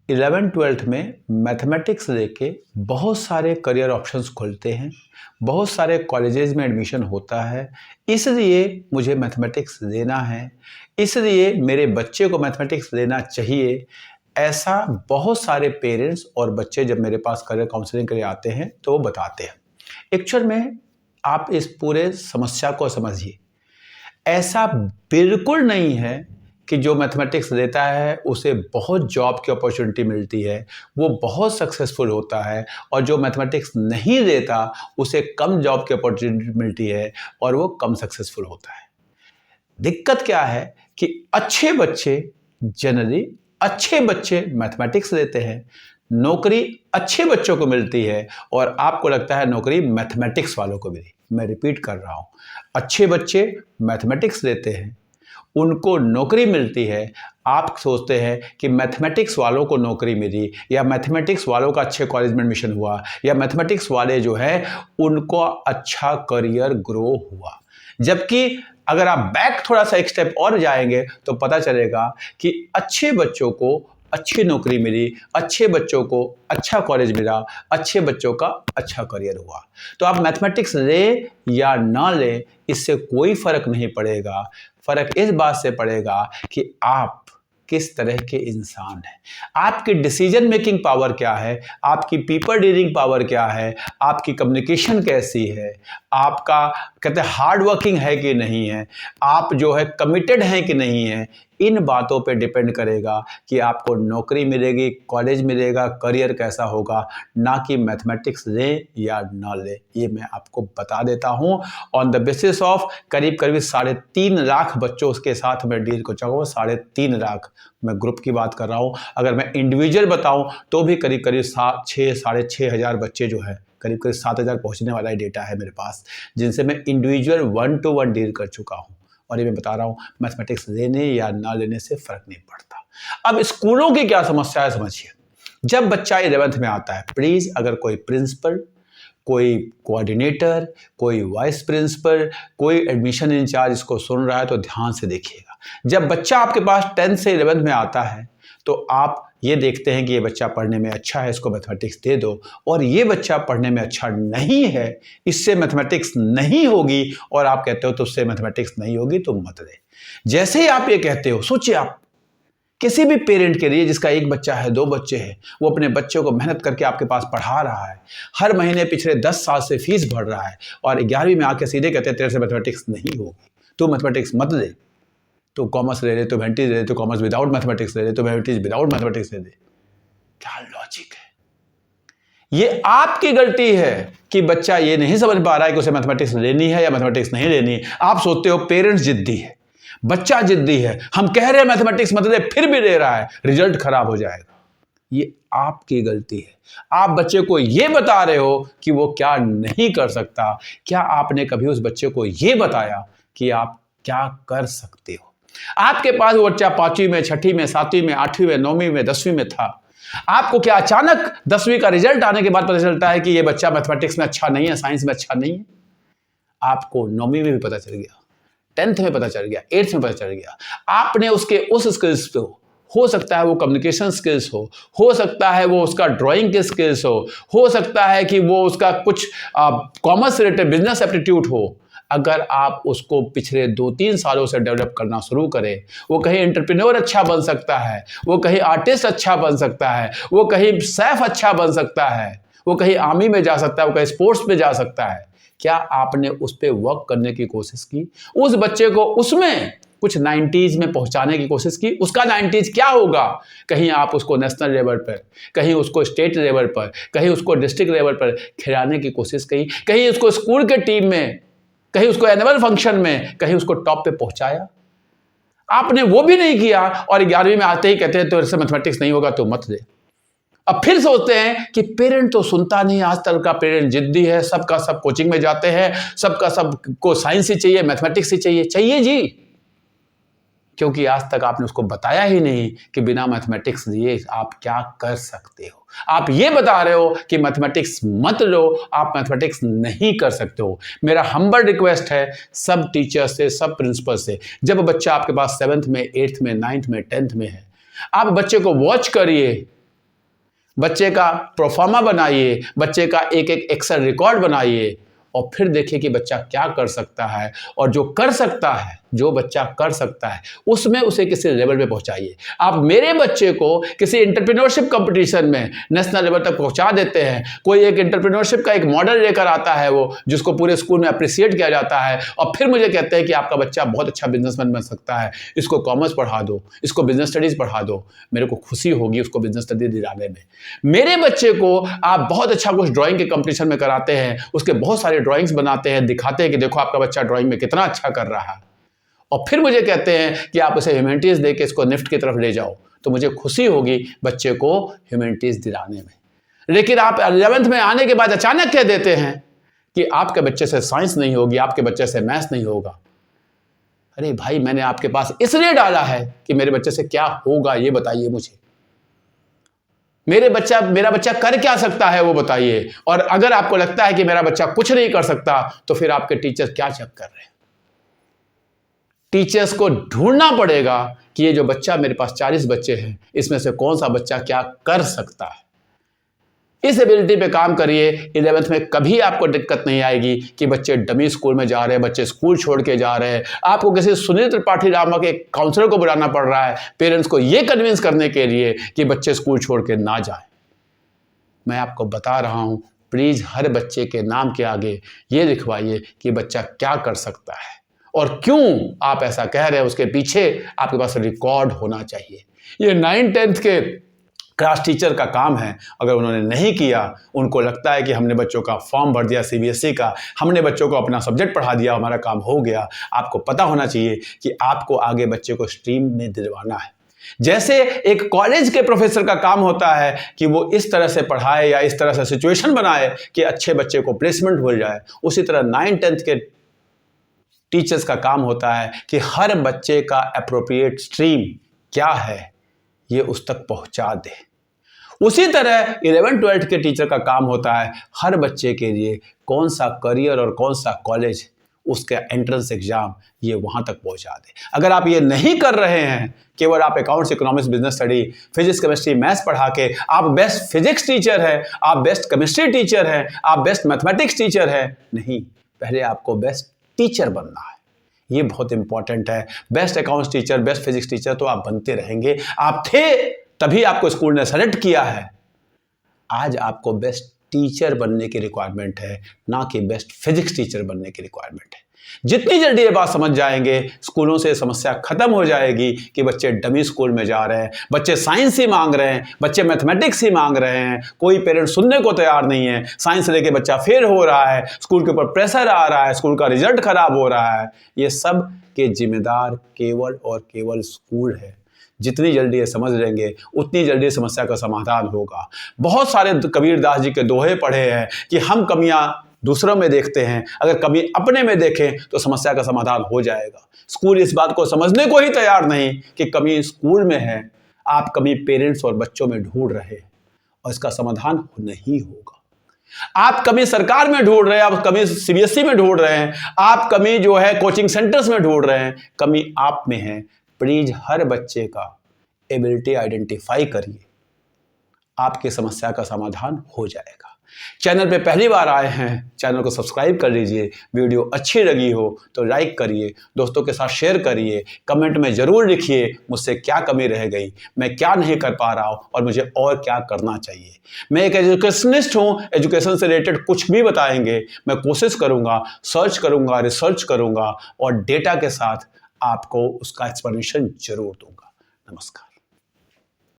11 twelfth में mathematics लेके बहुत सारे करियर ऑप्शंस खुलते हैं, बहुत सारे कॉलेजेस में एडमिशन होता है। इसलिए मुझे मैथमेटिक्स लेना है, इसलिए मेरे बच्चे को मैथमेटिक्स लेना चाहिए। ऐसा बहुत सारे पेरेंट्स और बच्चे जब मेरे पास करियर काउंसलिंग के लिए आते हैं तो वो बताते हैं। एक्चुअल में आप इस पूरे समस्या को समझिए। ऐसा बिल्कुल नहीं है कि जो मैथमेटिक्स लेता है उसे बहुत जॉब की अपॉर्चुनिटी मिलती है, वो बहुत सक्सेसफुल होता है, और जो मैथमेटिक्स नहीं लेता उसे कम जॉब की अपॉर्चुनिटी मिलती है और वो कम सक्सेसफुल होता है। दिक्कत क्या है कि अच्छे बच्चे मैथमेटिक्स लेते हैं, नौकरी अच्छे बच्चों को मिलती है और आपको लगता है नौकरी मैथमेटिक्स वालों को मिली। मैं रिपीट कर रहा हूं, अच्छे बच्चे मैथमेटिक्स लेते हैं, उनको नौकरी मिलती है। आप सोचते हैं कि मैथमेटिक्स वालों को नौकरी मिली, या मैथमेटिक्स वालों का अच्छे कॉलेज में एडमिशन हुआ, या मैथमेटिक्स वाले जो है उनको अच्छा करियर ग्रो हुआ। जबकि अगर आप बैक थोड़ा सा एक स्टेप और जाएंगे तो पता चलेगा कि अच्छे बच्चों को अच्छी नौकरी मिली, अच्छे बच्चों को अच्छा कॉलेज मिला, अच्छे बच्चों का अच्छा करियर हुआ। तो आप मैथमेटिक्स ले या ना ले, इससे कोई फर्क नहीं पड़ेगा। फर्क इस बात से पड़ेगा कि आप किस तरह के इंसान हैं, आपकी डिसीजन मेकिंग पावर क्या है, आपकी पीपल डीलिंग पावर क्या है, आपकी कम्युनिकेशन कैसी है, आपका कहते हैं हार्ड वर्किंग है कि नहीं है, आप जो है कमिटेड हैं कि नहीं है। इन बातों पे डिपेंड करेगा कि आपको नौकरी मिलेगी, कॉलेज मिलेगा, करियर कैसा होगा, ना कि मैथमेटिक्स ले या ना ले। ये मैं आपको बता देता हूँ ऑन द बेसिस ऑफ करीब 3.5 लाख बच्चों के साथ मैं डील कर चुका हूँ। 3.5 लाख, मैं ग्रुप की बात कर रहा हूँ। अगर मैं इंडिविजुअल बताऊँ तो भी करीब 6-6.5 हज़ार बच्चे जो है, करीब 7,000 पहुँचने वाला ही डेटा है मेरे पास, जिनसे मैं इंडिविजुअल 1-to-1 डील कर चुका हूँ। और ये मैं बता रहा हूँ, मैथमेटिक्स लेने या ना लेने से फर्क नहीं पड़ता। अब स्कूलों की क्या समस्या है समझिए। जब बच्चा 11th में आता है, प्लीज अगर कोई प्रिंसिपल, कोई कोऑर्डिनेटर, कोई वाइस प्रिंसिपल, कोई एडमिशन इंचार्ज इसको सुन रहा है तो ध्यान से देखिएगा। जब बच्चा आपके पास 10th से 11th में आता है तो आप ये देखते हैं कि ये बच्चा पढ़ने में अच्छा है, इसको मैथमेटिक्स दे दो, और ये बच्चा पढ़ने में अच्छा नहीं है, इससे मैथमेटिक्स नहीं होगी, और आप कहते हो तो उससे मैथमेटिक्स नहीं होगी तो मत दे। जैसे ही आप ये कहते हो, सोचिए आप किसी भी पेरेंट के लिए जिसका एक बच्चा है, 2 बच्चे हैं, वो अपने बच्चों को मेहनत करके आपके पास पढ़ा रहा है, हर महीने पिछले 10 साल से फीस भर रहा है, और 11वीं में आके सीधे कहते हैं तेरे से मैथमेटिक्स नहीं होगी, तो मैथमेटिक्स मत दे, तो कॉमर्स ले ले, तो ह्यूमैनिटीज ले ले, तो कॉमर्स विदाउट मैथमेटिक्स ले ले, तो ह्यूमैनिटीज विदाउट मैथमेटिक्स ले ले। क्या लॉजिक है? ये आपकी गलती है कि बच्चा ये नहीं समझ पा रहा है कि उसे मैथमेटिक्स लेनी है या मैथमेटिक्स नहीं लेनी है। आप सोचते हो पेरेंट्स जिद्दी है, बच्चा जिद्दी है, हम कह रहे हैं मैथमेटिक्स मत ले, फिर भी ले रहा है, रिजल्ट खराब हो जाएगा। ये आपकी गलती है। आप बच्चे को ये बता रहे हो कि वो क्या नहीं कर सकता। क्या आपने कभी उस बच्चे को ये बताया कि आप क्या कर सकते हो? आपके पास वो बच्चा 5वीं में, 6ठी में, 7वीं में, 8वीं में, 9वीं में, 10वीं में था। आपको क्या अचानक 10वीं का रिजल्ट आने के बाद पता चलता है कि ये बच्चा मैथमेटिक्स में अच्छा नहीं है, साइंस में अच्छा नहीं है? आपको 9वीं में भी पता चल गया, 10th में पता चल गया, 8th में पता चल गया। आपने उसके उस स्किल्स पे, हो सकता है वो कम्युनिकेशन स्किल्स हो सकता है वो उसका ड्राइंग के स्किल्स हो सकता है कि वो उसका कुछ कॉमर्स रिलेटेड बिजनेस एप्टीट्यूड हो। अगर आप उसको पिछले 2-3 सालों से डेवलप करना शुरू करें, वो कहीं एंटरप्रेन्योर अच्छा बन सकता है, वो कहीं आर्टिस्ट अच्छा बन सकता है, वो कहीं शेफ अच्छा बन सकता है, वो कहीं आर्मी में जा सकता है, वो कहीं स्पोर्ट्स में जा सकता है। क्या आपने उस पर वर्क करने की कोशिश की? उस बच्चे को उसमें कुछ 90s में पहुंचाने की कोशिश की। उसका 90s क्या होगा? कहीं आप उसको नेशनल लेवल पर, कहीं उसको स्टेट लेवल पर, कहीं उसको डिस्ट्रिक्ट लेवल पर खिलाने की कोशिश की, कहीं उसको स्कूल के टीम में, कहीं उसको एनुअल फंक्शन में, कहीं उसको टॉप पे पहुंचाया। आपने वो भी नहीं किया और 11वीं में आते ही कहते हैं तो इससे मैथमेटिक्स नहीं होगा तो मत दे। अब फिर सोचते हैं कि पेरेंट तो सुनता नहीं, आजकल का पेरेंट जिद्दी है, सबका सब कोचिंग में जाते हैं, सबका सबको साइंस ही चाहिए, मैथमेटिक्स ही चाहिए। चाहिए जी, क्योंकि आज तक आपने उसको बताया ही नहीं कि बिना मैथमेटिक्स लिए आप क्या कर सकते हो। आप ये बता रहे हो कि मैथमेटिक्स मत लो, आप मैथमेटिक्स नहीं कर सकते हो। मेरा हम्बल रिक्वेस्ट है सब टीचर से, सब प्रिंसिपल से, जब बच्चा आपके पास 7th में, 8th में, 9th में, 10th में है, आप बच्चे को वॉच करिए बच्चे का प्रोफार्मा बनाइए, बच्चे का एक एक एक्सेल रिकॉर्ड बनाइए और फिर देखिए कि बच्चा क्या कर सकता है। और जो कर सकता है, जो बच्चा कर सकता है, उसमें उसे किसी लेवल पे पहुंचाइए। आप मेरे बच्चे को किसी एंटरप्रेन्योरशिप कंपटीशन में नेशनल लेवल तक पहुंचा देते हैं, कोई एक एंटरप्रेन्योरशिप का एक मॉडल लेकर आता है वो, जिसको पूरे स्कूल में अप्रिशिएट किया जाता है, और फिर मुझे कहते हैं कि आपका बच्चा बहुत अच्छा बिजनेसमैन बन सकता है, इसको कॉमर्स पढ़ा दो, इसको बिजनेस स्टडीज पढ़ा दो। मेरे को खुशी होगी उसको बिजनेस स्टडीज दिलाने में। मेरे बच्चे को आप बहुत अच्छा कुछ ड्राइंग के कंपटीशन में कराते हैं, उसके बहुत सारे ड्राइंग्स बनाते हैं, दिखाते हैं कि देखो आपका बच्चा ड्राइंग में कितना अच्छा कर रहा है, और फिर मुझे कहते हैं कि आप उसे ह्यूमैनिटीज दे के इसको निफ्ट की तरफ ले जाओ, तो मुझे खुशी होगी बच्चे को ह्यूमैनिटीज दिलाने में। लेकिन आप 11th में आने के बाद अचानक कह देते हैं कि आपके बच्चे से साइंस नहीं होगी, आपके बच्चे से मैथ्स नहीं होगा। अरे भाई, मैंने आपके पास इसलिए डाला है कि मेरे बच्चे से क्या होगा ये बताइए मुझे। मेरा बच्चा कर क्या सकता है वो बताइए। और अगर आपको लगता है कि मेरा बच्चा कुछ नहीं कर सकता, तो फिर आपके टीचर क्या चेक कर रहे हैं। टीचर्स को ढूंढना पड़ेगा कि ये जो बच्चा, मेरे पास 40 बच्चे हैं, इसमें से कौन सा बच्चा क्या कर सकता है। इस एबिलिटी पे काम करिए। 11th में कभी आपको दिक्कत नहीं आएगी कि बच्चे डमी स्कूल में जा रहे हैं, बच्चे स्कूल छोड़ के जा रहे हैं, आपको किसी सुनील त्रिपाठी नामक एक काउंसलर को बुलाना पड़ रहा है पेरेंट्स को ये कन्विंस करने के लिए कि बच्चे स्कूल छोड़ के ना जाए। मैं आपको बता रहा हूं, प्लीज हर बच्चे के नाम के आगे ये लिखवाइए कि बच्चा क्या कर सकता है और क्यों आप ऐसा कह रहे हैं, उसके पीछे आपके पास रिकॉर्ड होना चाहिए। ये 9th-10th के क्लास टीचर का काम है। अगर उन्होंने नहीं किया, उनको लगता है कि हमने बच्चों का फॉर्म भर दिया CBSE का, हमने बच्चों को अपना सब्जेक्ट पढ़ा दिया, हमारा काम हो गया। आपको पता होना चाहिए कि आपको आगे बच्चे को स्ट्रीम में दिलवाना है। जैसे एक कॉलेज के प्रोफेसर का काम होता है कि वो इस तरह से पढ़ाए या इस तरह से सिचुएशन बनाए कि अच्छे बच्चे को प्लेसमेंट मिल जाए, उसी तरह 9th-10th के टीचर्स का काम होता है कि हर बच्चे का एप्रोप्रिएट स्ट्रीम क्या है ये उस तक पहुंचा दे। उसी तरह 11th-12th के टीचर का काम होता है हर बच्चे के लिए कौन सा करियर और कौन सा कॉलेज, उसका एंट्रेंस एग्जाम, ये वहां तक पहुंचा दे। अगर आप ये नहीं कर रहे हैं, केवल आप accounts, economics, business study, physics, chemistry, maths पढ़ा के आप बेस्ट फिजिक्स टीचर हैं, आप बेस्ट केमिस्ट्री टीचर हैं, आप बेस्ट मैथमेटिक्स टीचर हैं, नहीं, पहले आपको बेस्ट टीचर बनना है। ये बहुत इंपॉर्टेंट है। Best accounts teacher, best physics teacher तो आप बनते रहेंगे। आप थे तभी आपको स्कूल ने सेलेक्ट किया है। आज आपको बेस्ट टीचर बनने की रिक्वायरमेंट है, ना कि बेस्ट फिजिक्स टीचर बनने की रिक्वायरमेंट है। जितनी जल्दी ये बात समझ जाएंगे, स्कूलों से समस्या खत्म हो जाएगी कि बच्चे डमी स्कूल में जा रहे हैं, बच्चे साइंस ही मांग रहे हैं, बच्चे मैथमेटिक्स ही मांग रहे हैं, कोई पेरेंट्स सुनने को तैयार नहीं है। साइंस लेके बच्चा फेल हो रहा है, स्कूल के ऊपर प्रेशर आ रहा है, स्कूल का रिजल्ट खराब हो रहा है। ये सब के जिम्मेदार केवल और केवल स्कूल है। जितनी जल्दी ये समझ लेंगे, उतनी जल्दी समस्या का समाधान होगा। बहुत सारे कबीरदास जी के दोहे पढ़े हैं कि हम कमियां दूसरों में देखते हैं, अगर कमी अपने में देखें तो समस्या का समाधान हो जाएगा। स्कूल इस बात को समझने को ही तैयार नहीं कि कमी स्कूल में है, आप कमी पेरेंट्स और बच्चों में ढूंढ रहे हैं और इसका समाधान नहीं होगा। आप कमी सरकार में ढूंढ रहे हैं, आप कमी CBSE में ढूंढ रहे हैं, आप कमी जो है कोचिंग सेंटर्स में ढूंढ रहे हैं, कमी आप में है। प्लीज हर बच्चे का एबिलिटी आइडेंटिफाई करिए, आपकी समस्या का समाधान हो जाएगा। चैनल पे पहली बार आए हैं, चैनल को सब्सक्राइब कर लीजिए। वीडियो अच्छी लगी हो तो लाइक करिए, दोस्तों के साथ शेयर करिए, कमेंट में ज़रूर लिखिए मुझसे क्या कमी रह गई, मैं क्या नहीं कर पा रहा हूँ और मुझे और क्या करना चाहिए। मैं एक एजुकेशनिस्ट हूँ, एजुकेशन से रिलेटेड कुछ भी बताएंगे मैं कोशिश करूँगा, सर्च करूँगा, रिसर्च करूँगा और डेटा के साथ आपको उसका एक्सप्लेनेशन जरूर दूंगा। नमस्कार।